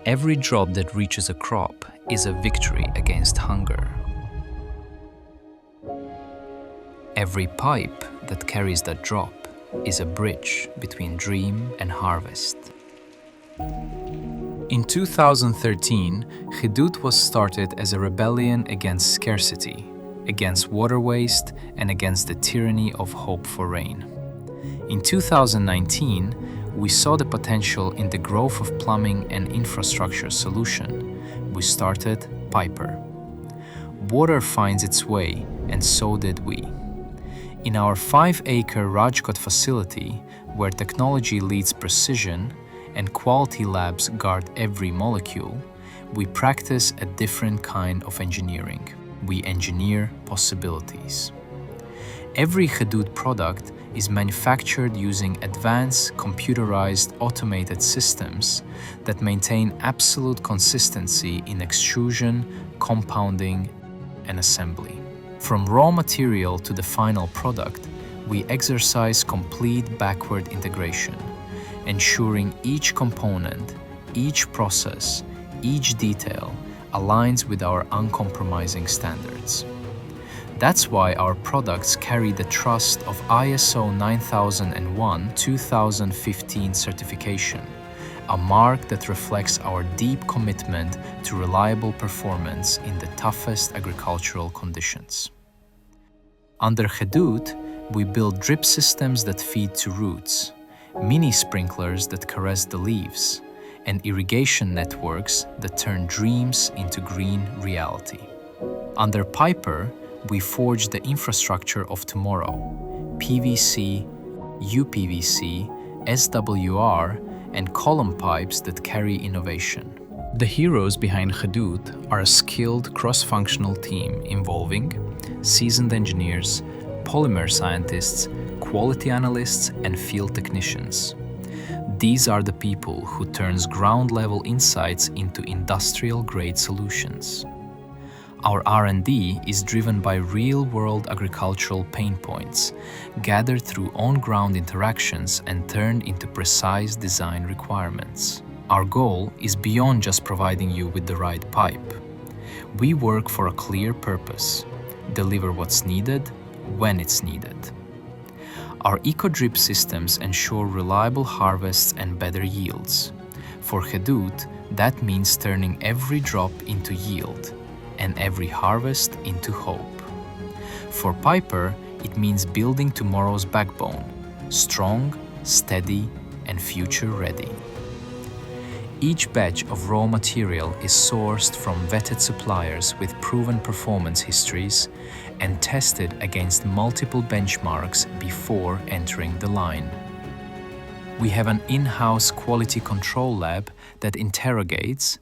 Every drop that reaches a crop is a victory against hunger. Every pipe that carries that drop is a bridge between dream and harvest. In 2013, Khedoot was started as a rebellion against scarcity, against water waste, and against the tyranny of hope for rain. In 2019, we saw the potential in the growth of plumbing and infrastructure solution. We started Piper. Water finds its way, and so did we. In our 5-acre Rajkot facility, where technology leads precision and quality labs guard every molecule, we practice a different kind of engineering. We engineer possibilities. Every Khedoot product is manufactured using advanced, computerized, automated systems that maintain absolute consistency in extrusion, compounding, and assembly. From raw material to the final product, we exercise complete backward integration, ensuring each component, each process, each detail aligns with our uncompromising standards. That's why our products carry the trust of ISO 9001-2015 certification, a mark that reflects our deep commitment to reliable performance in the toughest agricultural conditions. Under Khedoot, we build drip systems that feed to roots, mini sprinklers that caress the leaves, and irrigation networks that turn dreams into green reality. Under Piper, we forge the infrastructure of tomorrow: PVC, UPVC, SWR, and column pipes that carry innovation. The heroes behind Khedoot are a skilled cross-functional team involving seasoned engineers, polymer scientists, quality analysts, and field technicians. These are the people who turns ground-level insights into industrial-grade solutions. Our R&D is driven by real-world agricultural pain points, gathered through on-ground interactions and turned into precise design requirements. Our goal is beyond just providing you with the right pipe. We work for a clear purpose: deliver what's needed, when it's needed. Our eco-drip systems ensure reliable harvests and better yields. For Khedoot, that means turning every drop into yield and every harvest into hope. For Piper, it means building tomorrow's backbone, strong, steady, and future-ready. Each batch of raw material is sourced from vetted suppliers with proven performance histories and tested against multiple benchmarks before entering the line. We have an in-house quality control lab that interrogates,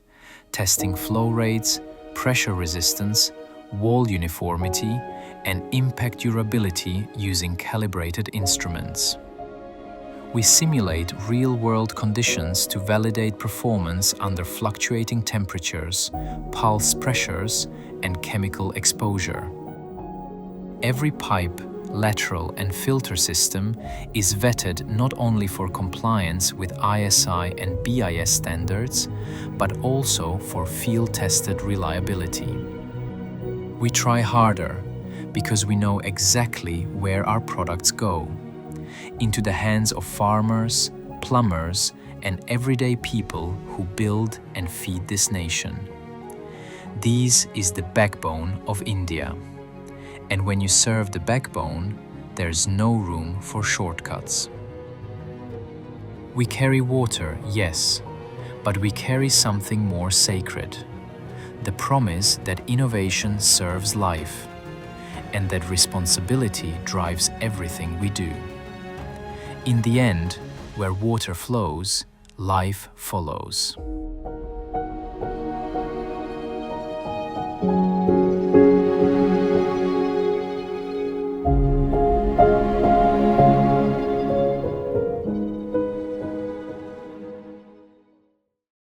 testing flow rates, pressure resistance, wall uniformity, and impact durability using calibrated instruments. We simulate real-world conditions to validate performance under fluctuating temperatures, pulse pressures, and chemical exposure. Every pipe, lateral, and filter system is vetted not only for compliance with ISI and BIS standards, but also for field-tested reliability. We try harder because we know exactly where our products go: into the hands of farmers, plumbers, and everyday people who build and feed this nation. This is the backbone of India. And when you serve the backbone, there's no room for shortcuts. We carry water, yes, but we carry something more sacred: the promise that innovation serves life, and that responsibility drives everything we do. In the end, where water flows, life follows.